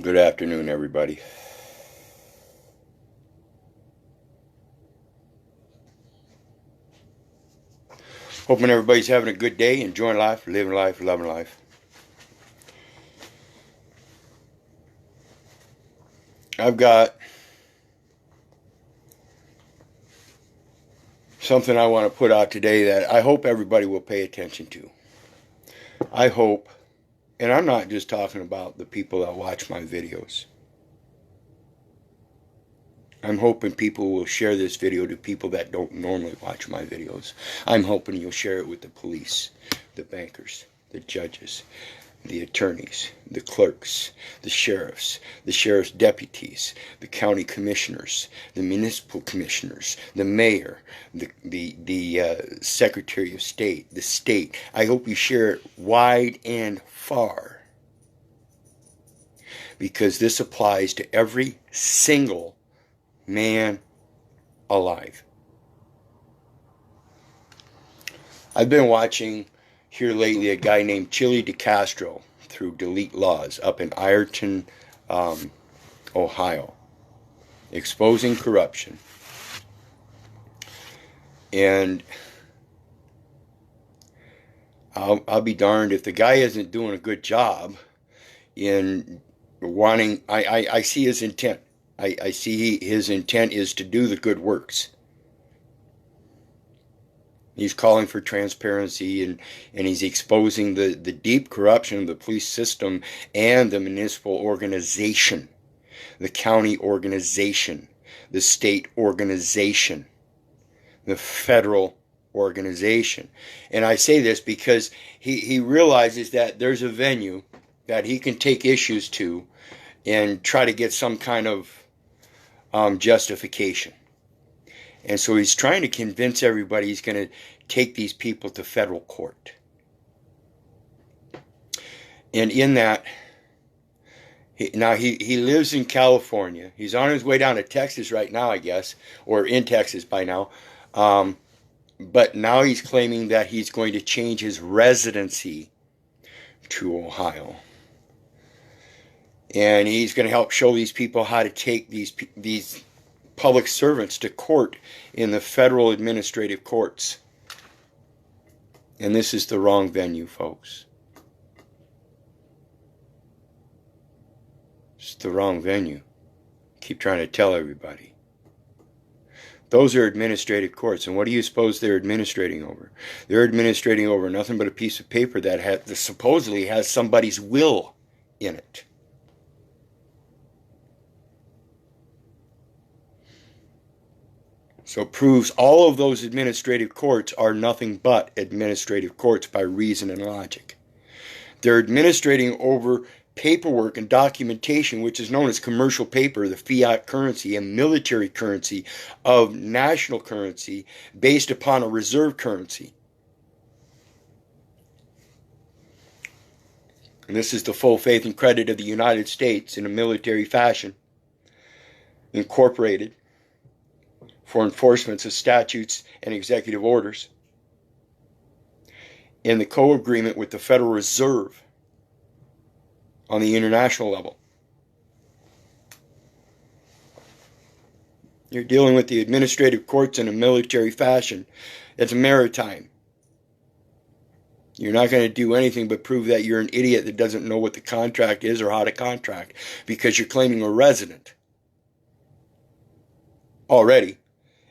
Good afternoon, everybody. Hoping everybody's having a good day, enjoying life, living life, loving life. I've got something I want to put out today that I hope everybody will pay attention to. I hope, and I'm not just talking about the people that watch my videos. I'm hoping people will share this video to people that don't normally watch my videos. I'm hoping you'll share it with the police, the bankers, the judges, the attorneys, the clerks, the sheriff's deputies, the county commissioners, the municipal commissioners, the mayor, the secretary of state, the state. I hope you share it wide and far, because this applies to every single man alive. I've been watching here lately a guy named Chille DeCastro through Delete Laws up in Ironton, Ohio, exposing corruption. And I'll be darned if the guy isn't doing a good job in wanting. I see his intent. I see his intent is to do the good works. He's calling for transparency, and he's exposing the deep corruption of the police system and the municipal organization, the county organization, the state organization, the federal organization. And I say this because he realizes that there's a venue that he can take issues to and try to get some kind of justification. And so he's trying to convince everybody he's going to take these people to federal court. And in that, he lives in California. He's on his way down to Texas right now, I guess, or in Texas by now. But now he's claiming that he's going to change his residency to Ohio. And he's going to help show these people how to take these public servants to court in the federal administrative courts. And this is the wrong venue, folks. It's the wrong venue. Keep trying to tell everybody. Those are administrative courts. And what do you suppose they're administrating over? They're administrating over nothing but a piece of paper that supposedly has somebody's will in it. So it proves all of those administrative courts are nothing but administrative courts by reason and logic. They're administrating over paperwork and documentation, which is known as commercial paper, the fiat currency and military currency of national currency based upon a reserve currency. And this is the full faith and credit of the United States in a military fashion, incorporated for enforcements of statutes and executive orders in the co-agreement with the Federal Reserve on the international level. You're dealing with the administrative courts in a military fashion. It's maritime. You're not going to do anything but prove that you're an idiot that doesn't know what the contract is or how to contract, because you're claiming a resident already.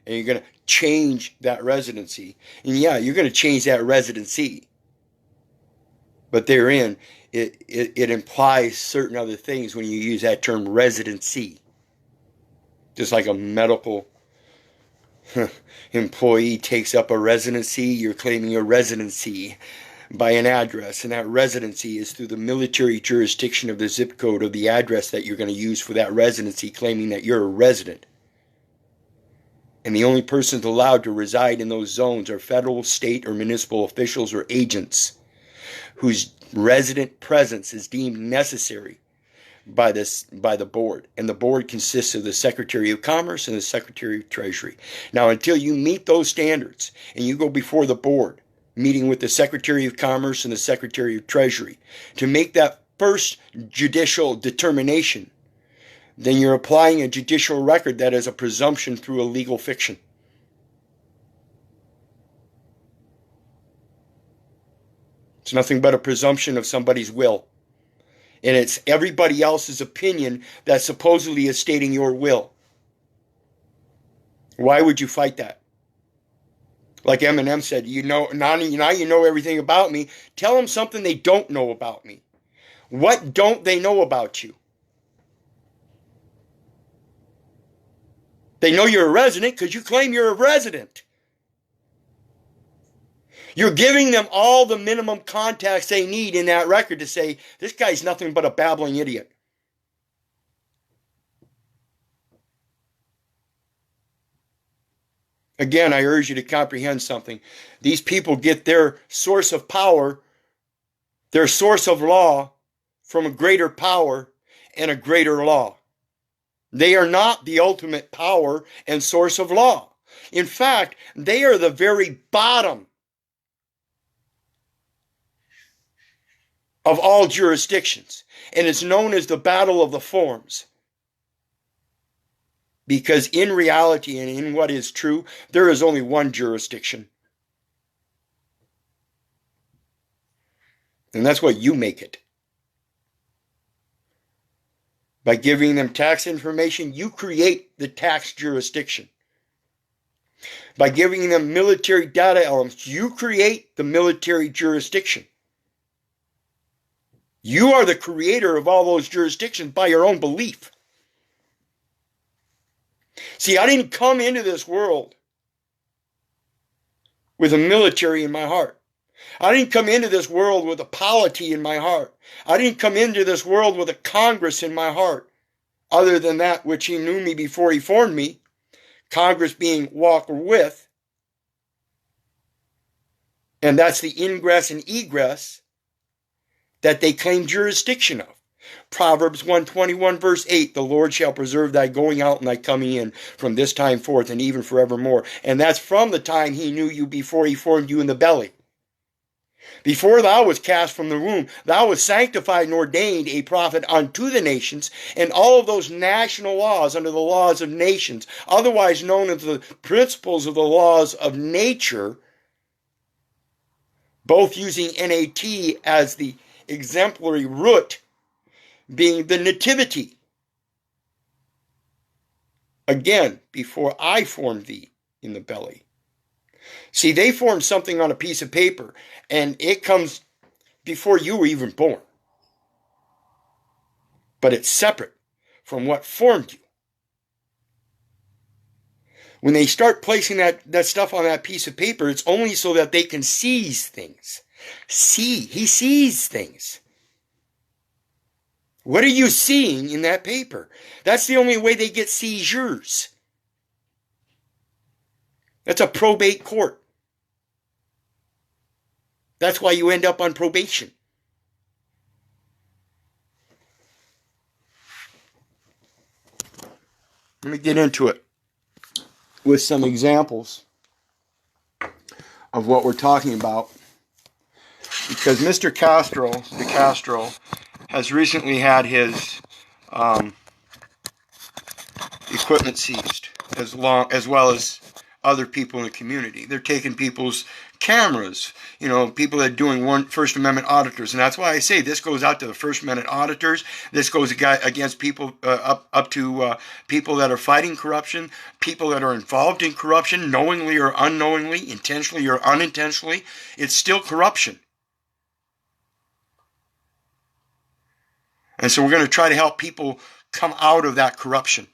And you're going to change that residency. And yeah, you're going to change that residency. But therein, it implies certain other things when you use that term residency. Just like a medical employee takes up a residency, you're claiming a residency by an address. And that residency is through the military jurisdiction of the zip code of the address that you're going to use for that residency, claiming that you're a resident. And the only persons allowed to reside in those zones are federal, state, or municipal officials or agents whose resident presence is deemed necessary by the board. And the board consists of the Secretary of Commerce and the Secretary of Treasury. Now, until you meet those standards and you go before the board, meeting with the Secretary of Commerce and the Secretary of Treasury, to make that first judicial determination, then you're applying a judicial record that is a presumption through a legal fiction. It's nothing but a presumption of somebody's will. And it's everybody else's opinion that supposedly is stating your will. Why would you fight that? Like Eminem said, now you know everything about me. Tell them something they don't know about me. What don't they know about you? They know you're a resident because you claim you're a resident. You're giving them all the minimum contacts they need in that record to say, this guy's nothing but a babbling idiot. Again, I urge you to comprehend something. These people get their source of power, their source of law, from a greater power and a greater law. They are not the ultimate power and source of law. In fact, they are the very bottom of all jurisdictions. And it's known as the battle of the forms. Because in reality and in what is true, there is only one jurisdiction. And that's what you make it. By giving them tax information, you create the tax jurisdiction. By giving them military data elements, you create the military jurisdiction. You are the creator of all those jurisdictions by your own belief. See, I didn't come into this world with a military in my heart. I didn't come into this world with a polity in my heart. I didn't come into this world with a Congress in my heart, other than that which he knew me before he formed me, Congress being walk with, and that's the ingress and egress that they claim jurisdiction of. Proverbs 121 verse 8, the Lord shall preserve thy going out and thy coming in from this time forth and even forevermore. And that's from the time he knew you before he formed you in the belly. Before thou was cast from the womb, thou was sanctified and ordained a prophet unto the nations, and all of those national laws under the laws of nations, otherwise known as the principles of the laws of nature, both using NAT as the exemplary root, being the nativity. Again, before I formed thee in the belly. See, they formed something on a piece of paper, and it comes before you were even born. But it's separate from what formed you. When they start placing that stuff on that piece of paper, it's only so that they can seize things. He sees things. What are you seeing in that paper? That's the only way they get seizures. That's a probate court. That's why you end up on probation. Let me get into it with some examples of what we're talking about. Because Mr. DeCastro has recently had his equipment seized, as well as other people in the community. They're taking people's cameras, people that are doing First Amendment auditors. And that's why I say this goes out to the First Amendment auditors. This goes against people up to people that are fighting corruption, people that are involved in corruption, knowingly or unknowingly, intentionally or unintentionally. It's still corruption. And so we're going to try to help people come out of that corruption.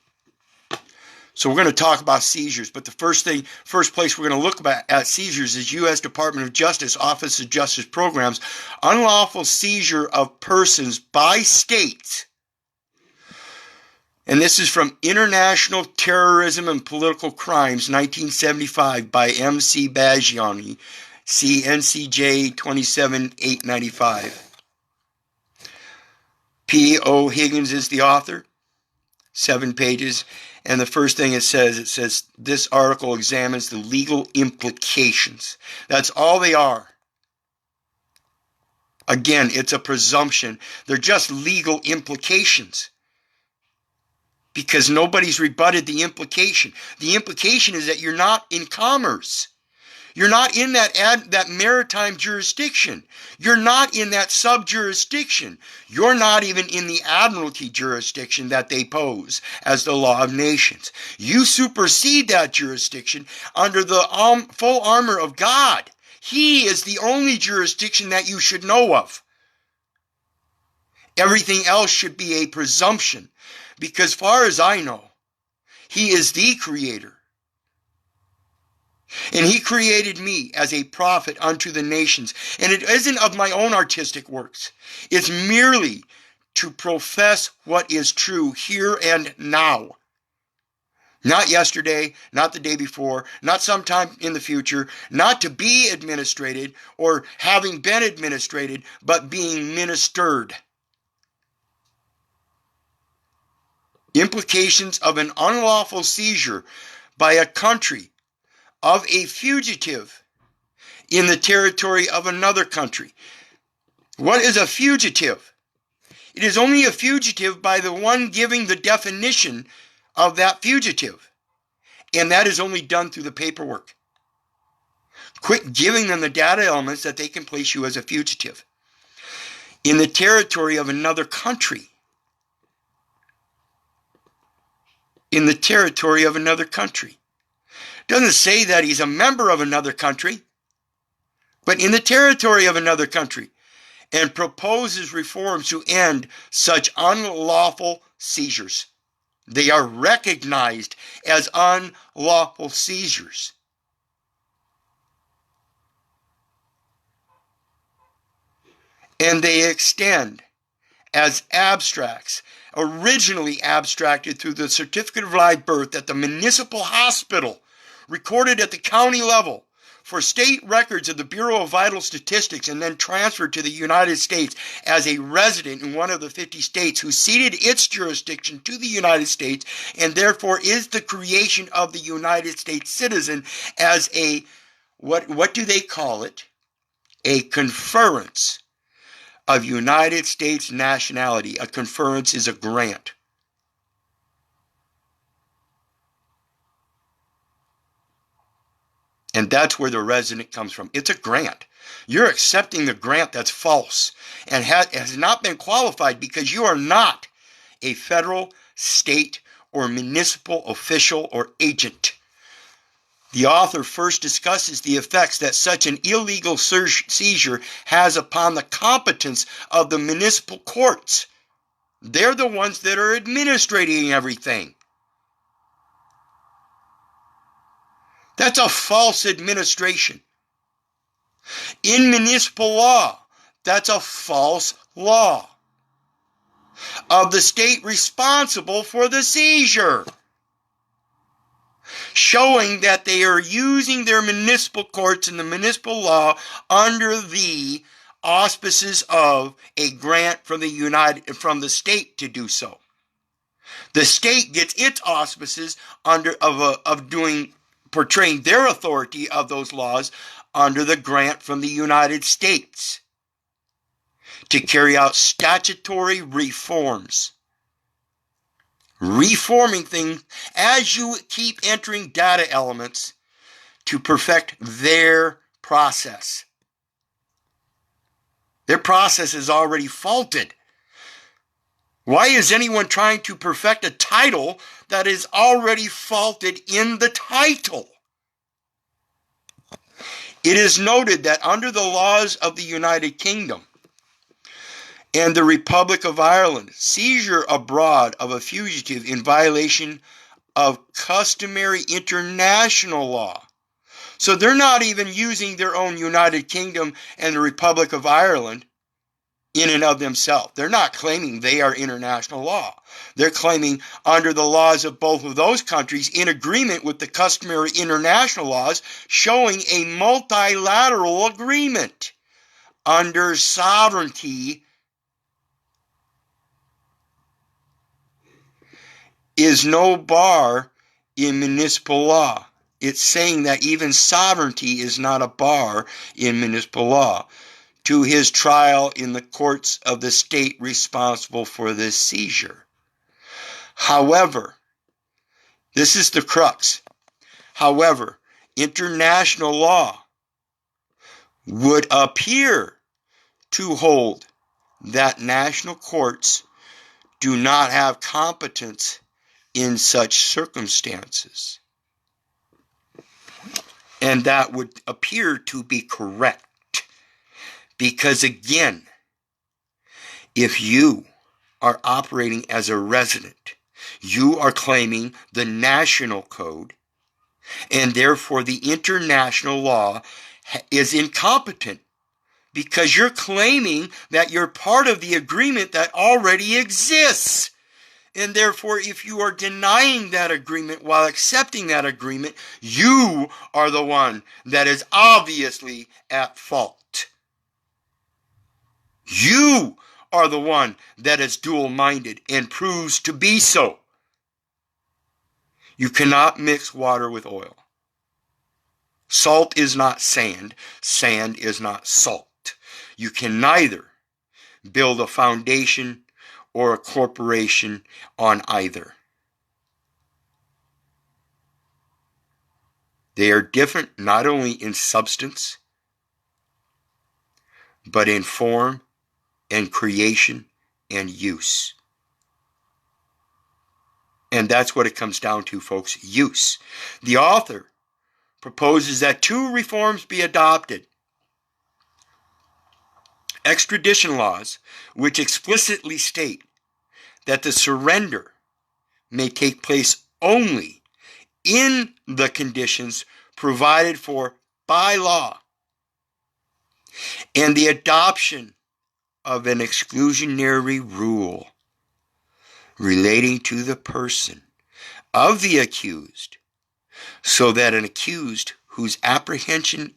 So we're going to talk about seizures, but the first place we're going to look at seizures is U.S. Department of Justice, Office of Justice Programs, unlawful seizure of persons by states. And this is from International Terrorism and Political Crimes, 1975, by M.C. BASSIOUNI, CNCJ 27895. P.O. Higgins is the author, 7 pages. And the first thing it says, this article examines the legal implications. That's all they are. Again, it's a presumption. They're just legal implications, because nobody's rebutted the implication. The implication is that you're not in commerce. You're not in that maritime jurisdiction. You're not in that sub-jurisdiction. You're not even in the admiralty jurisdiction that they pose as the law of nations. You supersede that jurisdiction under the full armor of God. He is the only jurisdiction that you should know of. Everything else should be a presumption, because far as I know, he is the creator. And he created me as a prophet unto the nations. And it isn't of my own artistic works. It's merely to profess what is true here and now. Not yesterday, not the day before, not sometime in the future, not to be administrated or having been administrated, but being ministered. Implications of an unlawful seizure by a country of a fugitive in the territory of another country. What is a fugitive? It is only a fugitive by the one giving the definition of that fugitive. And that is only done through the paperwork. Quit giving them the data elements that they can place you as a fugitive in the territory of another country. In the territory of another country. Doesn't say that he's a member of another country, but in the territory of another country, and proposes reforms to end such unlawful seizures. They are recognized as unlawful seizures. And they extend as abstracts, originally abstracted through the certificate of live birth at the municipal hospital, recorded at the county level for state records of the Bureau of Vital Statistics, and then transferred to the United States as a resident in one of the 50 states who ceded its jurisdiction to the United States, and therefore is the creation of the United States citizen as a, what do they call it? A conference of United States nationality. A conference is a grant. And that's where the resident comes from. It's a grant. You're accepting the grant that's false and has not been qualified because you are not a federal, state, or municipal official or agent. The author first discusses the effects that such an illegal seizure has upon the competence of the municipal courts. They're the ones that are administrating everything. That's a false administration. In municipal law, that's a false law of the state responsible for the seizure, showing that they are using their municipal courts and the municipal law under the auspices of a grant from the state to do so. The state gets its auspices portraying their authority of those laws under the grant from the United States to carry out statutory reforms. Reforming things as you keep entering data elements to perfect their process. Their process is already faulted. Why is anyone trying to perfect a title that is already faulted in the title? It is noted that under the laws of the United Kingdom and the Republic of Ireland, seizure abroad of a fugitive in violation of customary international law. So they're not even using their own United Kingdom and the Republic of Ireland in and of themselves. They're not claiming they are international law. They're claiming under the laws of both of those countries in agreement with the customary international laws, showing a multilateral agreement under sovereignty is no bar in municipal law. It's saying that even sovereignty is not a bar in municipal law. to his trial in the courts of the state responsible for this seizure. However, this is the crux. However, international law would appear to hold that national courts do not have competence in such circumstances. And that would appear to be correct. Because again, if you are operating as a resident, you are claiming the national code, and therefore the international law is incompetent because you're claiming that you're part of the agreement that already exists. And therefore, if you are denying that agreement while accepting that agreement, you are the one that is obviously at fault. You are the one that is dual-minded and proves to be so. You cannot mix water with oil. Salt is not sand. Sand is not salt. You can neither build a foundation or a corporation on either. They are different not only in substance, but in form and creation and use. And that's what it comes down to, folks, use. The author proposes that 2 reforms be adopted. Extradition laws, which explicitly state that the surrender may take place only in the conditions provided for by law, and the adoption of an exclusionary rule relating to the person of the accused, so that an accused whose apprehension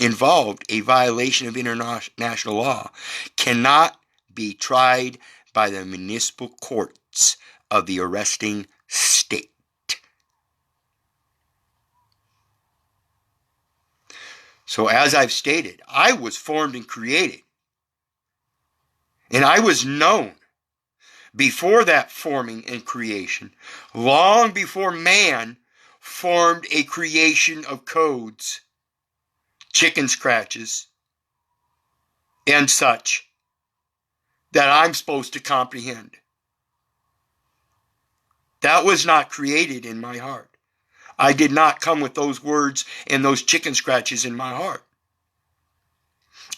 involved a violation of international law cannot be tried by the municipal courts of the arresting state. So as I've stated, I was formed and created, and I was known before that forming and creation, long before man formed a creation of codes, chicken scratches, and such that I'm supposed to comprehend. That was not created in my heart. I did not come with those words and those chicken scratches in my heart.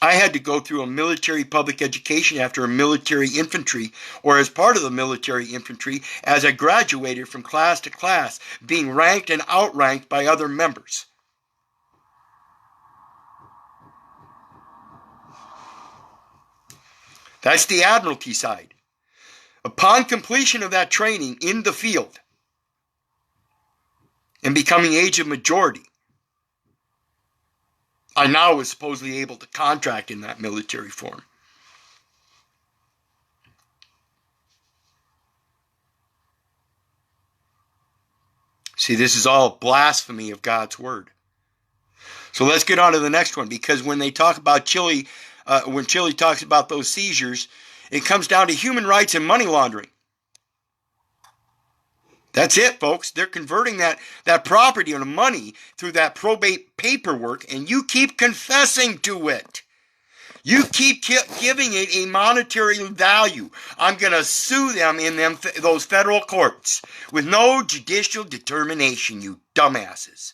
I had to go through a military public education after a military infantry, or as part of the military infantry, as I graduated from class to class, being ranked and outranked by other members. That's the Admiralty side. Upon completion of that training in the field and becoming age of majority, I now was supposedly able to contract in that military form. See, this is all blasphemy of God's word. So let's get on to the next one, because when they talk about Chille, when Chille talks about those seizures, it comes down to human rights and money laundering. That's it, folks. They're converting that property into money through that probate paperwork, and you keep confessing to it. You keep giving it a monetary value. I'm going to sue them in those federal courts with no judicial determination, you dumbasses.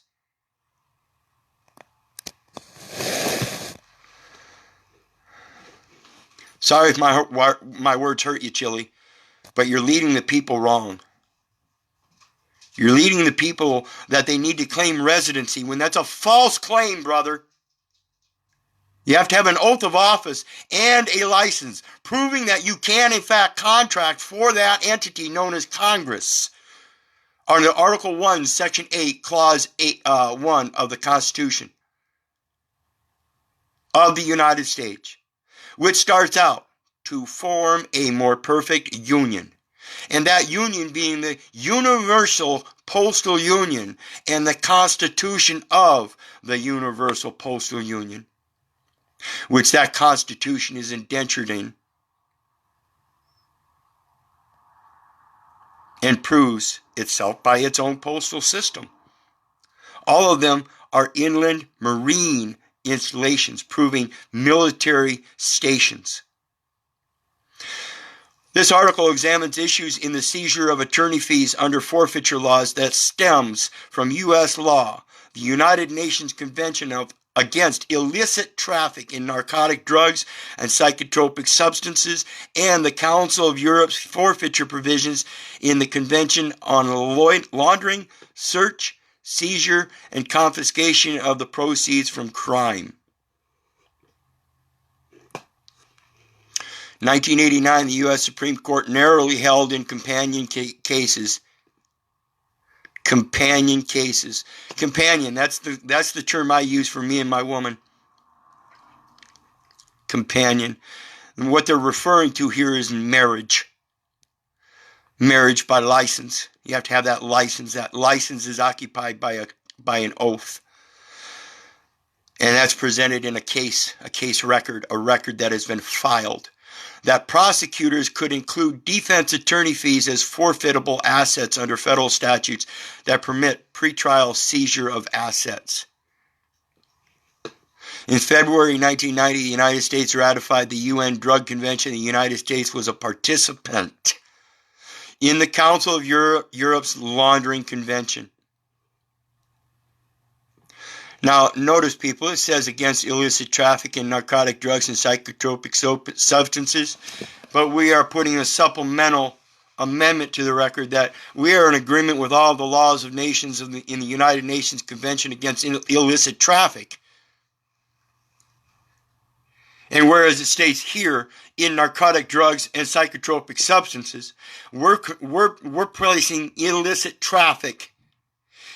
Sorry if my words hurt you, Chille, but you're leading the people wrong. You're leading the people that they need to claim residency when that's a false claim, brother. You have to have an oath of office and a license proving that you can, in fact, contract for that entity known as Congress under Article 1, Section 8, Clause 1 of the Constitution of the United States, which starts out to form a more perfect union. And that union being the Universal Postal Union and the Constitution of the Universal Postal Union. which that Constitution is indentured in, and proves itself by its own postal system. All of them are inland marine installations, proving military stations. This article examines issues in the seizure of attorney fees under forfeiture laws that stems from U.S. law, the United Nations Convention against illicit traffic in narcotic drugs and psychotropic substances, and the Council of Europe's forfeiture provisions in the Convention on Laundering, Search, Seizure, and Confiscation of the Proceeds from Crime. 1989, the U.S. Supreme Court narrowly held in companion cases. Companion, that's the term I use for me and my woman. Companion. And what they're referring to here is marriage. Marriage by license. You have to have that license. That license is occupied by an oath. And that's presented in a case record, a record that has been filed. That prosecutors could include defense attorney fees as forfeitable assets under federal statutes that permit pretrial seizure of assets. In February 1990, the United States ratified the UN Drug Convention. The United States was a participant in the Council of Europe's Laundering Convention. Now, notice, people, it says against illicit traffic in narcotic drugs and psychotropic substances, but we are putting a supplemental amendment to the record that we are in agreement with all the laws of nations in the United Nations Convention against illicit traffic. And whereas it states here in narcotic drugs and psychotropic substances, we're placing illicit traffic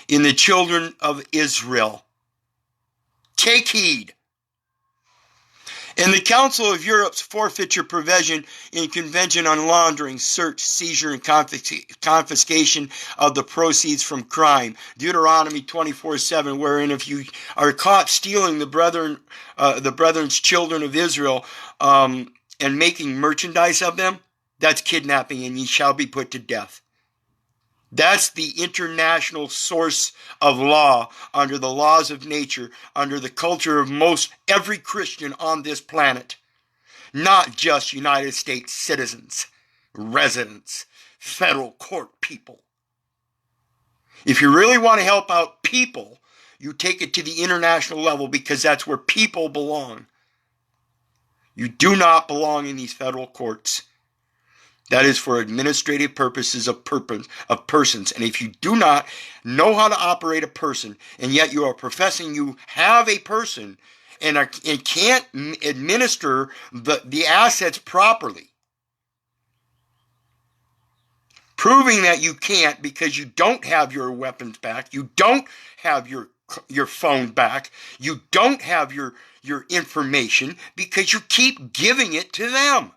in the children of Israel. Take heed. In the Council of Europe's forfeiture provision in Convention on Laundering, Search, Seizure, and Confiscation of the Proceeds from Crime, Deuteronomy 24:7, wherein if you are caught stealing the brethren's children of Israel and making merchandise of them, that's kidnapping, and ye shall be put to death. That's the international source of law under the laws of nature, under the culture of every Christian on this planet. Not just United States citizens, residents, federal court people. If you really want to help out people, you take it to the international level because that's where people belong. You do not belong in these federal courts. That is for administrative purposes of persons. And if you do not know how to operate a person, and yet you are professing you have a person and can't administer the assets properly, proving that you can't because you don't have your weapons back, you don't have your phone back, you don't have your information because you keep giving it to them.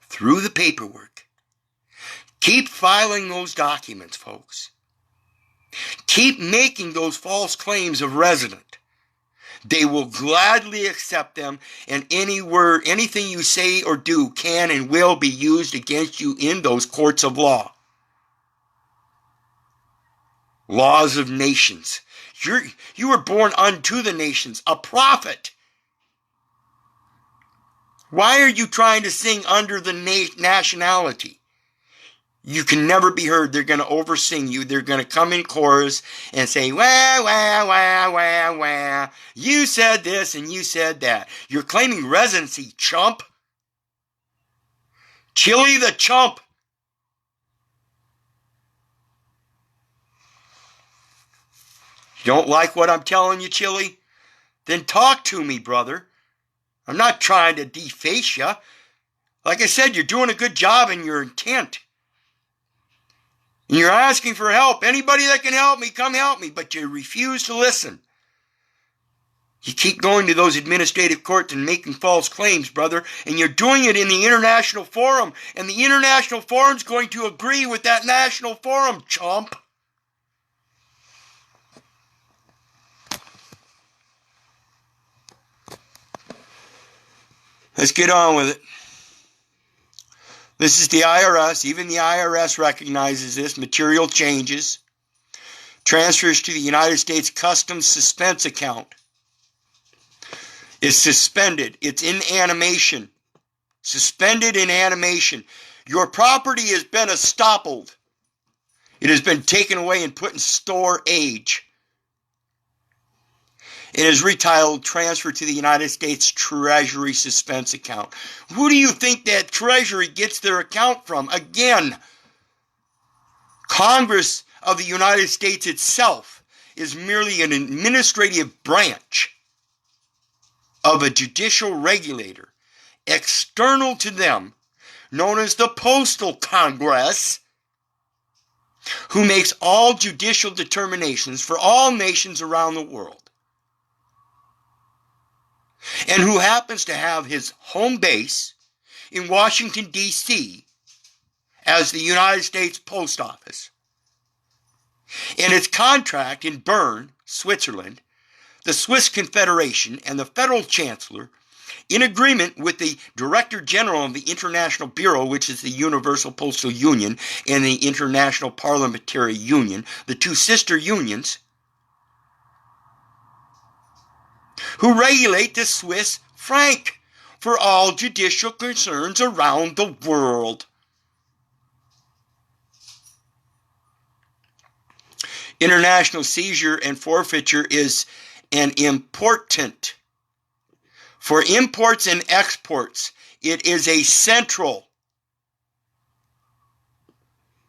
Through the paperwork. Keep filing those documents, folks. Keep making those false claims of resident. They will gladly accept them, and anything you say or do can and will be used against you in those courts of law. Laws of nations. You were born unto the nations, a prophet. Why are you trying to sing under the nationality? You can never be heard. They're going to oversing you. They're going to come in chorus and say, wah, wah, wah, wah, wah. You said this and you said that. You're claiming residency, chump. Chille the chump. You don't like what I'm telling you, Chille? Then talk to me, brother. I'm not trying to deface you. Like I said, you're doing a good job in your intent. And you're asking for help. Anybody that can help me, come help me. But you refuse to listen. You keep going to those administrative courts and making false claims, brother. And you're doing it in the international forum. And the international forum's going to agree with that national forum, chump. Let's get on with it. This is the IRS. Even the IRS recognizes this. Material changes. Transfers to the United States Customs suspense account. It's suspended. It's in animation. Suspended in animation. Your property has been estoppeled. It has been taken away and put in storage. It is retitled Transfer to the United States Treasury Suspense Account. Who do you think that Treasury gets their account from? Again, Congress of the United States itself is merely an administrative branch of a judicial regulator external to them, known as the Postal Congress, who makes all judicial determinations for all nations around the world, and who happens to have his home base in Washington, D.C. as the United States Post Office. And its contract in Bern, Switzerland, the Swiss Confederation, and the Federal Chancellor, in agreement with the Director General of the International Bureau, which is the Universal Postal Union, and the International Parliamentary Union, the two sister unions, who regulate the Swiss franc for all judicial concerns around the world. International seizure and forfeiture is an important, for imports and exports, it is a central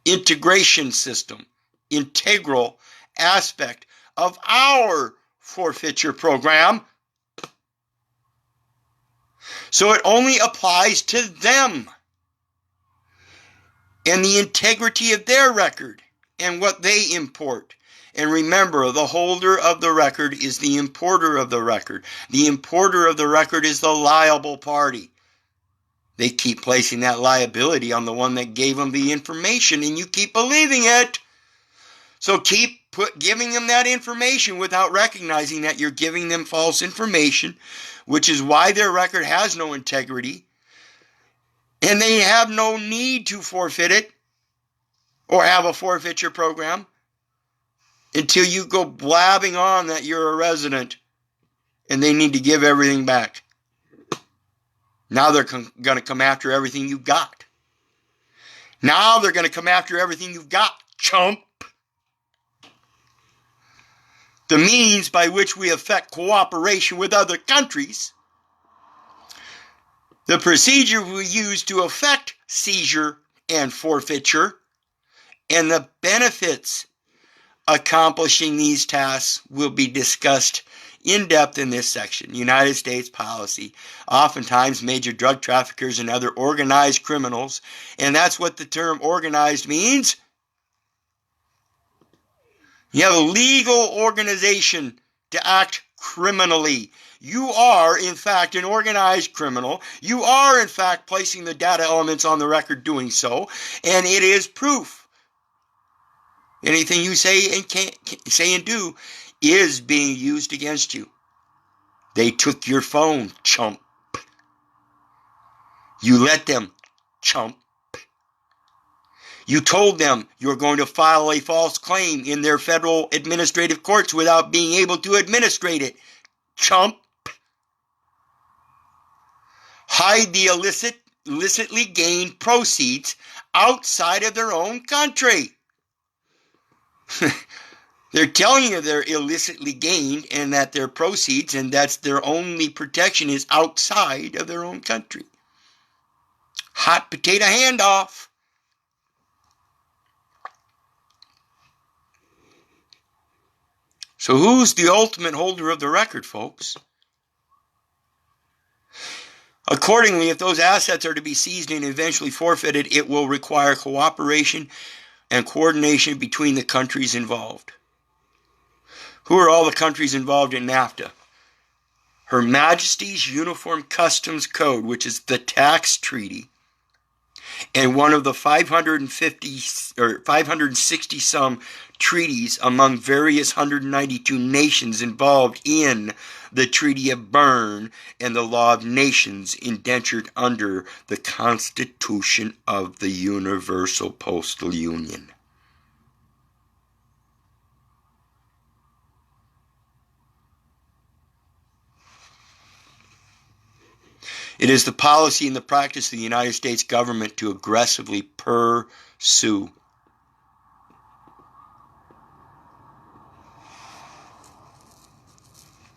integration system, integral aspect of our forfeiture program. So it only applies to them and the integrity of their record and what they import. And remember, the holder of the record is the importer of the record. The importer of the record is the liable party. They keep placing that liability on the one that gave them the information, and you keep believing it. So keep giving them that information without recognizing that you're giving them false information, which is why their record has no integrity, and they have no need to forfeit it or have a forfeiture program until you go blabbing on that you're a resident and they need to give everything back. Now they're going to come after everything you got. Now they're going to come after everything you've got, chump. The means by which we effect cooperation with other countries, the procedure we use to effect seizure and forfeiture, and the benefits accomplishing these tasks will be discussed in depth in this section. United States policy. Oftentimes major drug traffickers and other organized criminals, and that's what the term organized means. You have a legal organization to act criminally. You are, in fact, an organized criminal. You are, in fact, placing the data elements on the record doing so, and it is proof. Anything you say and do is being used against you. They took your phone, chump. You let them, chump. You told them you're going to file a false claim in their federal administrative courts without being able to administrate it, chump. Hide the illicitly gained proceeds outside of their own country. They're telling you they're illicitly gained and that their proceeds and that's their only protection is outside of their own country. Hot potato handoff. So who's the ultimate holder of the record, folks? Accordingly, if those assets are to be seized and eventually forfeited, it will require cooperation and coordination between the countries involved. Who are all the countries involved in NAFTA? Her Majesty's Uniform Customs Code, which is the tax treaty, And one of the 550 or 560 some treaties among various 192 nations involved in the Treaty of Berne and the Law of Nations indentured under the Constitution of the Universal Postal Union. It is the policy and the practice of the United States government to aggressively pursue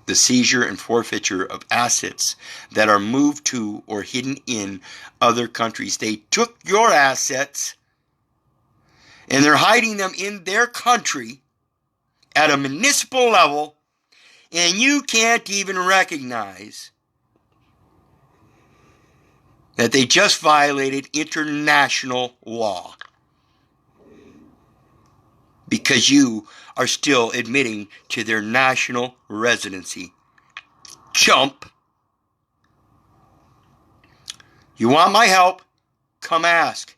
the seizure and forfeiture of assets that are moved to or hidden in other countries. They took your assets and they're hiding them in their country at a municipal level, and you can't even recognize that they just violated international law because you are still admitting to their national residency. Chump. You want my help? Come ask.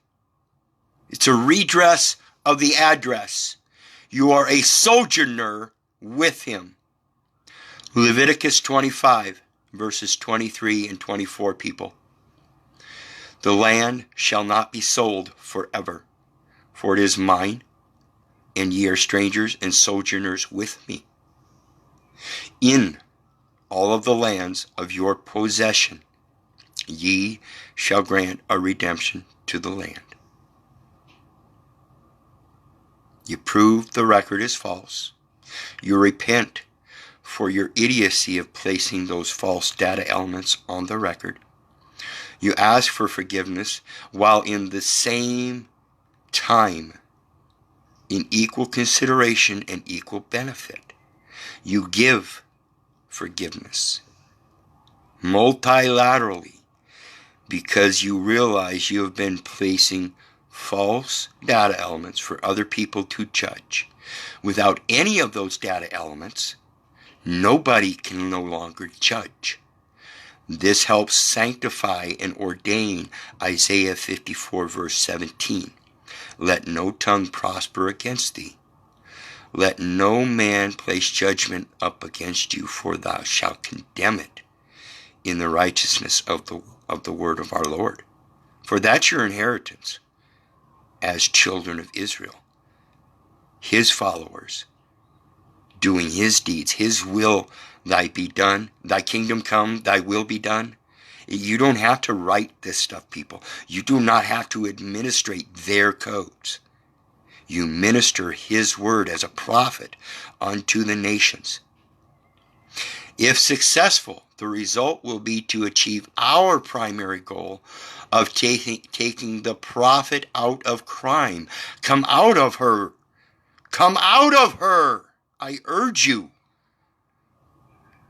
It's a redress of the address. You are a sojourner with him. Leviticus 25, verses 23 and 24, people. The land shall not be sold forever, for it is mine, and ye are strangers and sojourners with me. In all of the lands of your possession, ye shall grant a redemption to the land. You prove the record is false. You repent for your idiocy of placing those false data elements on the record. You ask for forgiveness while in the same time, in equal consideration and equal benefit, you give forgiveness multilaterally because you realize you have been placing false data elements for other people to judge. Without any of those data elements, nobody can no longer judge. This helps sanctify and ordain Isaiah 54 verse 17. Let no tongue prosper against thee. Let no man place judgment up against you, for thou shalt condemn it in the righteousness of the word of our Lord. For that's your inheritance as children of Israel, his followers, doing his deeds, his will thy be done, thy kingdom come, thy will be done. You don't have to write this stuff, people. You do not have to administrate their codes. You minister his word as a prophet unto the nations. If successful, the result will be to achieve our primary goal of taking the prophet out of crime. Come out of her. Come out of her. I urge you.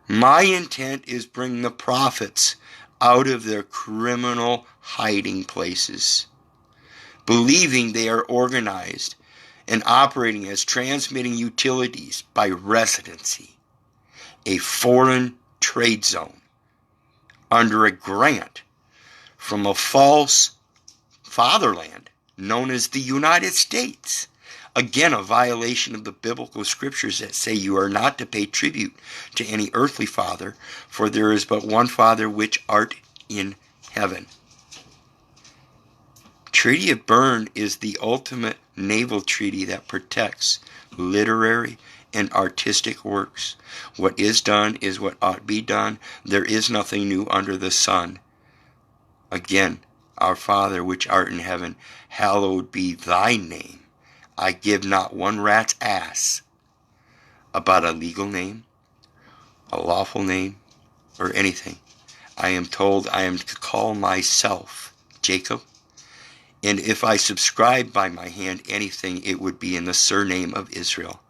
My intent is bring the prophets out of their criminal hiding places, believing they are organized and operating as transmitting utilities by residency, a foreign trade zone, under a grant from a false fatherland known as the United States. Again, a violation of the biblical scriptures that say you are not to pay tribute to any earthly father, for there is but one Father which art in heaven. Treaty of Berne is the ultimate naval treaty that protects literary and artistic works. What is done is what ought to be done. There is nothing new under the sun. Again, our Father which art in heaven, hallowed be thy name. I give not one rat's ass about a legal name, a lawful name, or anything. I am told I am to call myself Jacob, and if I subscribe by my hand anything, it would be in the surname of Israel.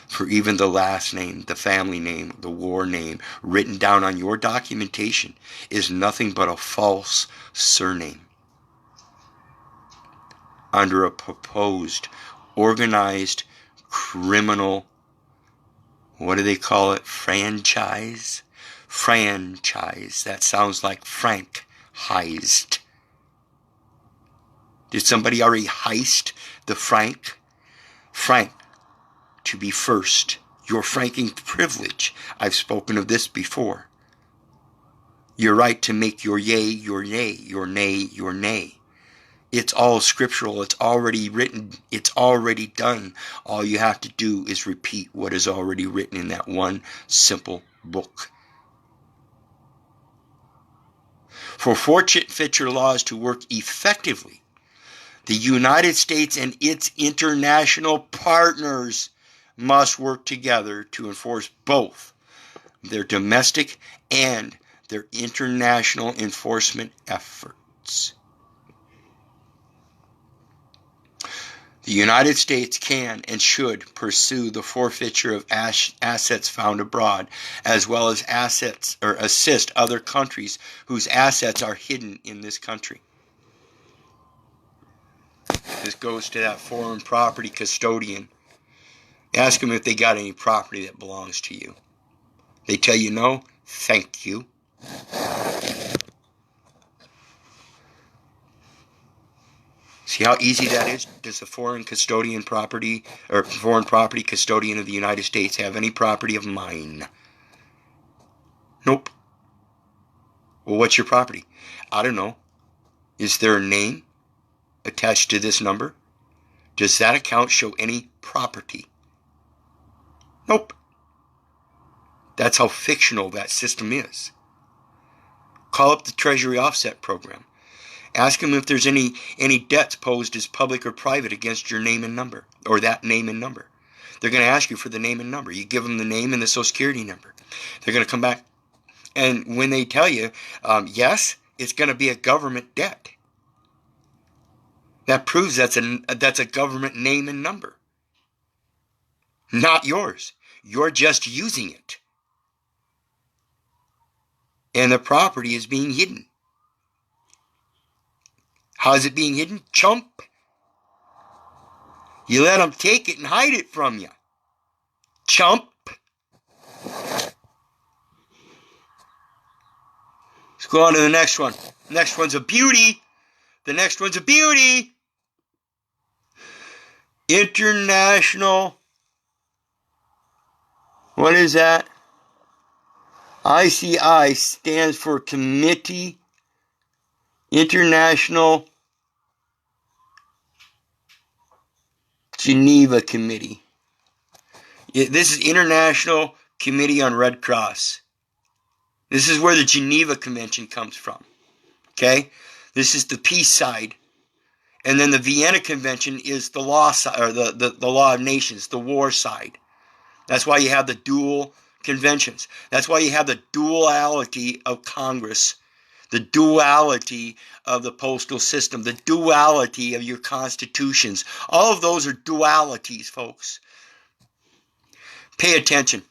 For even the last name, the family name, the war name, written down on your documentation is nothing but a false surname. Under a proposed, organized, criminal, what do they call it? Franchise? Franchise. That sounds like franchised. Did somebody already heist the frank? Frank, to be first. Your franking privilege. I've spoken of this before. Your right to make your yea, your nay, your nay, your nay. It's all scriptural. It's already written. It's already done. All you have to do is repeat what is already written in that one simple book. For forfeiture laws to work effectively, the United States and its international partners must work together to enforce both their domestic and their international enforcement efforts. The United States can and should pursue the forfeiture of assets found abroad, as well as assets or assist other countries whose assets are hidden in this country. This goes to that foreign property custodian. Ask them if they got any property that belongs to you. They tell you no, thank you. See how easy that is? Does the foreign custodian property or foreign property custodian of the United States have any property of mine? Nope. Well, what's your property? I don't know. Is there a name attached to this number? Does that account show any property? Nope. That's how fictional that system is. Call up the Treasury Offset Program. Ask them if there's any debts posed as public or private against your name and number, or that name and number. They're going to ask you for the name and number. You give them the name and the Social Security number. They're going to come back, and when they tell you, yes, it's going to be a government debt. That proves that's a government name and number. Not yours. You're just using it. And the property is being hidden. How is it being hidden? Chump. You let them take it and hide it from you. Chump. Let's go on to the next one. Next one's a beauty. The next one's a beauty. International. What is that? ICI stands for Committee. International Geneva Committee. This is International Committee on Red Cross. This is where the Geneva Convention comes from. Okay? This is the peace side. And then the Vienna Convention is the law side, or the law of nations, the war side. That's why you have the dual conventions. That's why you have the duality of Congress, the duality of the postal system, the duality of your constitutions. All of those are dualities, folks. Pay attention.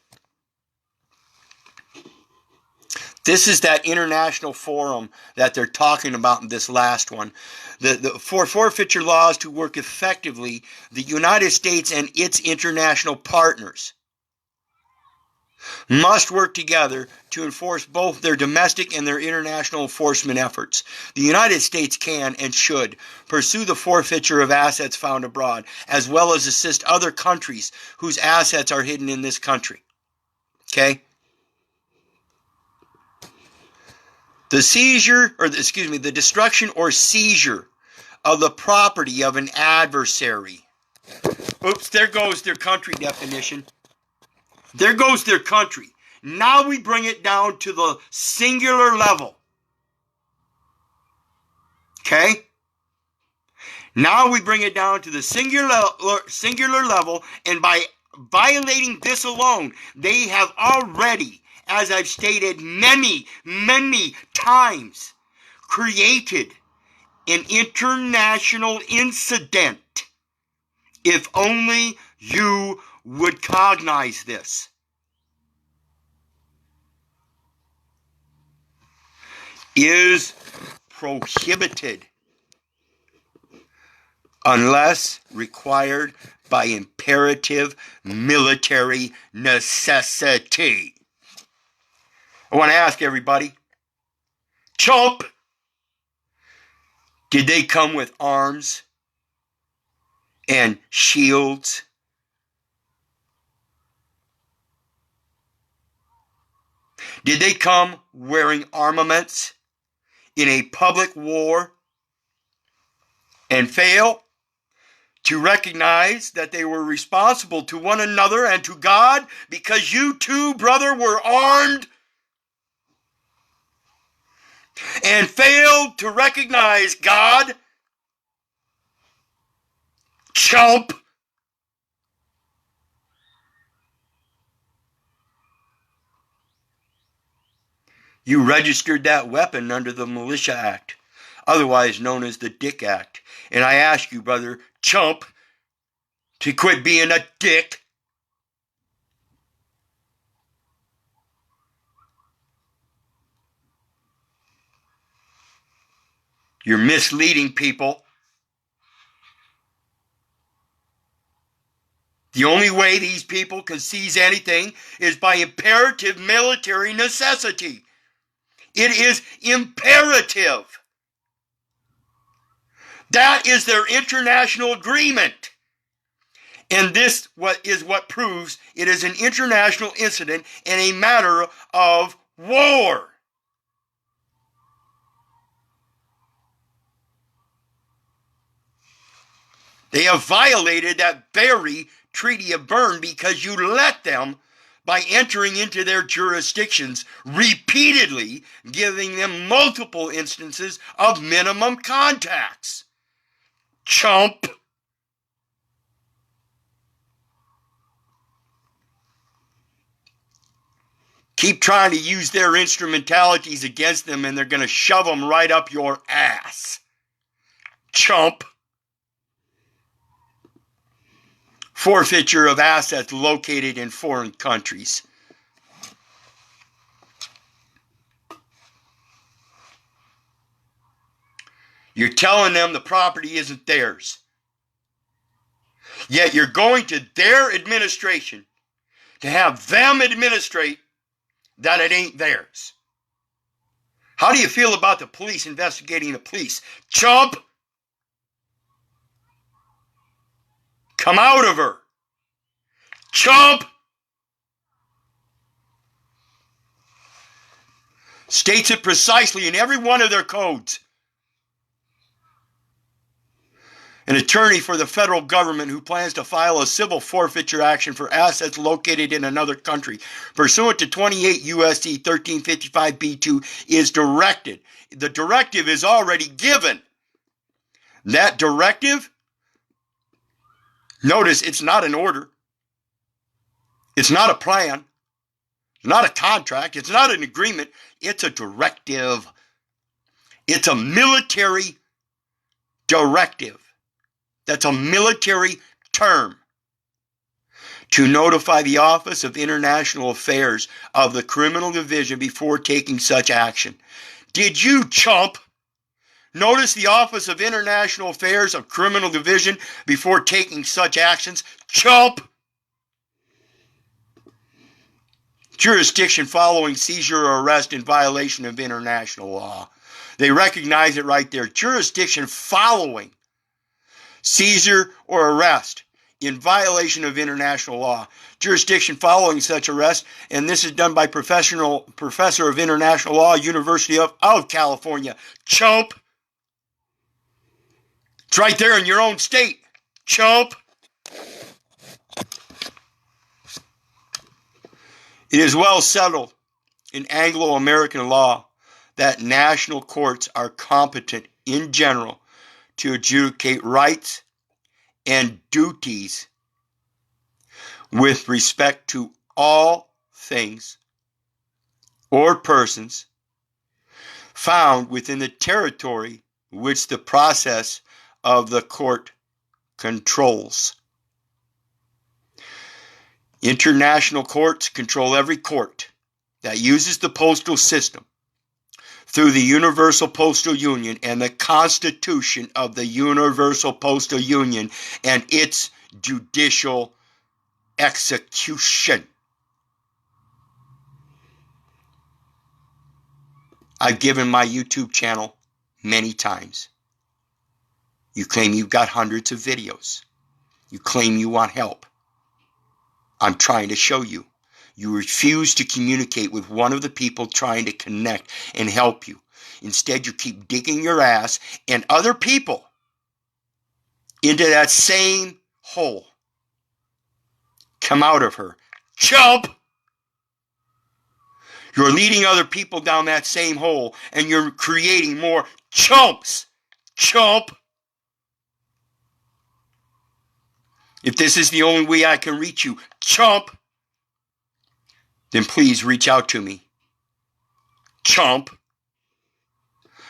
This is that international forum that they're talking about in this last one. For forfeiture laws to work effectively, the United States and its international partners must work together to enforce both their domestic and their international enforcement efforts. The United States can and should pursue the forfeiture of assets found abroad, as well as assist other countries whose assets are hidden in this country. Okay? The seizure, the destruction or seizure of the property of an adversary. Oops, there goes their country definition. There goes their country. Now we bring it down to the singular level. Okay? Now we bring it down to the singular level, and by violating this alone, they have already, as I've stated many, many times, created an international incident. If only you would cognize this. Is prohibited unless required by imperative military necessity. I want to ask everybody, chump, Did they come with arms and shields? Did they come wearing armaments in a public war and fail to recognize that they were responsible to one another and to God because you too, brother, were armed, and failed to recognize God? Chump! You registered that weapon under the Militia Act, otherwise known as the Dick Act. And I ask you, brother, chump, to quit being a dick. You're misleading people. The only way these people can seize anything is by imperative military necessity. It is imperative. That is their international agreement. And this is what proves it is an international incident and a matter of war. They have violated that very Treaty of Berne because you let them, by entering into their jurisdictions, repeatedly giving them multiple instances of minimum contacts. Chump. Keep trying to use their instrumentalities against them and they're going to shove them right up your ass. Chump. Forfeiture of assets located in foreign countries. You're telling them the property isn't theirs. Yet you're going to their administration to have them administrate that it ain't theirs. How do you feel about the police investigating the police? Chump! Come out of her. Chump! States it precisely in every one of their codes. An attorney for the federal government who plans to file a civil forfeiture action for assets located in another country pursuant to 28 U.S.C. 1355b2 is directed. The directive is already given. That directive, notice it's not an order. It's not a plan. It's not a contract. It's not an agreement. It's a directive. It's a military directive. That's a military term. To notify the Office of International Affairs of the Criminal Division before taking such action. Did you, chump, notice the Office of International Affairs of Criminal Division before taking such actions? Chump! Jurisdiction following seizure or arrest in violation of international law. They recognize it right there. Jurisdiction following seizure or arrest in violation of international law. Jurisdiction following such arrest, and this is done by professor of international law, University of California. Chump. It's right there in your own state. Chump. It is well settled in Anglo-American law that national courts are competent in general to adjudicate rights and duties with respect to all things or persons found within the territory which the process of the court controls. International courts control every court that uses the postal system through the Universal Postal Union and the Constitution of the Universal Postal Union and its judicial execution. I've given my YouTube channel many times. You claim you've got hundreds of videos. You claim you want help. I'm trying to show you. You refuse to communicate with one of the people trying to connect and help you. Instead, you keep digging your ass and other people into that same hole. Come out of her. Chump! You're leading other people down that same hole, and you're creating more chumps. Chump! If this is the only way I can reach you, chump, then please reach out to me. Chump.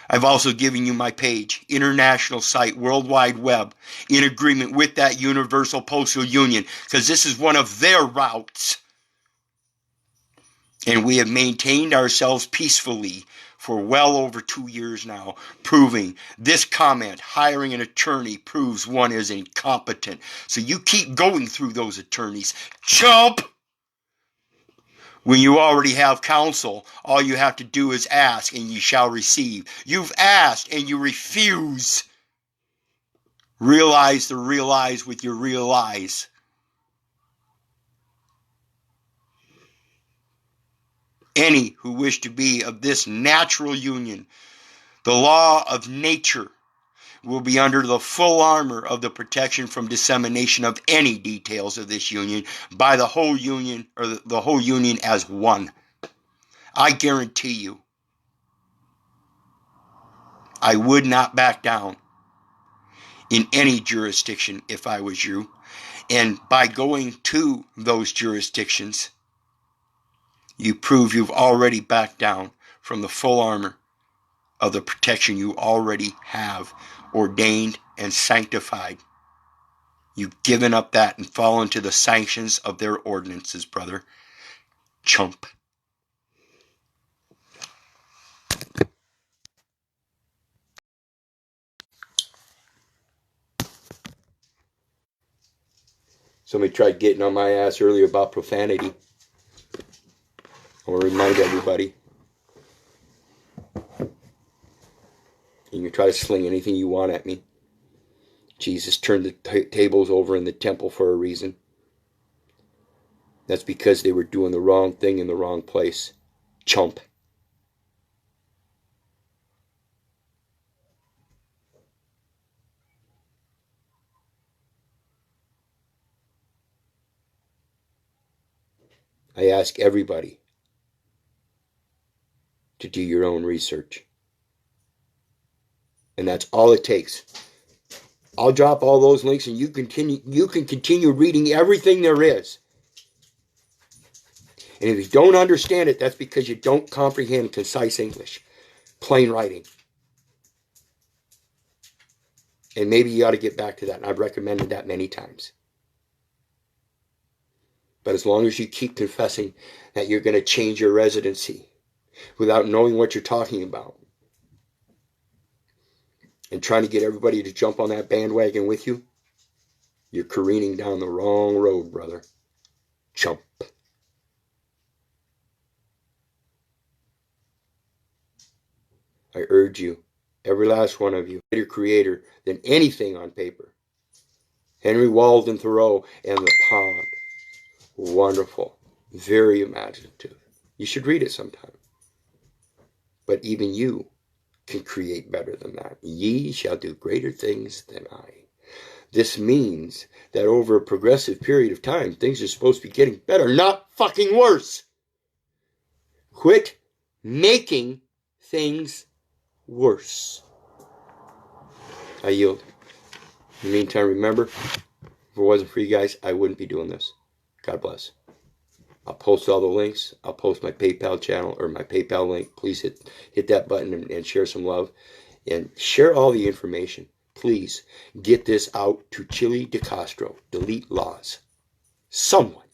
I've also given you my page, international site, World Wide Web, in agreement with that Universal Postal Union, because this is one of their routes. And we have maintained ourselves peacefully for well over 2 years now, proving this comment, hiring an attorney, proves one is incompetent. So you keep going through those attorneys. Chump! When you already have counsel, all you have to do is ask and you shall receive. You've asked and you refuse. Realize the realize with your real eyes. Any who wish to be of this natural union, the law of nature, will be under the full armor of the protection from dissemination of any details of this union by the whole union, or the whole union as one. I guarantee you, I would not back down in any jurisdiction if I was you. And by going to those jurisdictions, you prove you've already backed down from the full armor of the protection you already have ordained and sanctified. You've given up that and fallen to the sanctions of their ordinances, brother. Chump. Somebody tried getting on my ass earlier about profanity. I want to remind everybody. You can try to sling anything you want at me. Jesus turned the tables over in the temple for a reason. That's because they were doing the wrong thing in the wrong place. Chump. I ask everybody to do your own research. And that's all it takes. I'll drop all those links and you can continue reading everything there is. And if you don't understand it, that's because you don't comprehend concise English. Plain writing. And maybe you ought to get back to that. And I've recommended that many times. But as long as you keep confessing that you're going to change your residency without knowing what you're talking about, and trying to get everybody to jump on that bandwagon with you, you're careening down the wrong road, brother. Chump. I urge you, every last one of you, greater creator than anything on paper. Henry Walden Thoreau and The Pond. Wonderful. Very imaginative. You should read it sometime. But even you can create better than that. Ye shall do greater things than I. This means that over a progressive period of time, things are supposed to be getting better, not fucking worse. Quit making things worse. I yield. In the meantime, remember, if it wasn't for you guys, I wouldn't be doing this. God bless. I'll post all the links. I'll post my PayPal channel or my PayPal link. Please hit that button and share some love. And share all the information. Please get this out to Chille DeCastro. Delete laws. Someone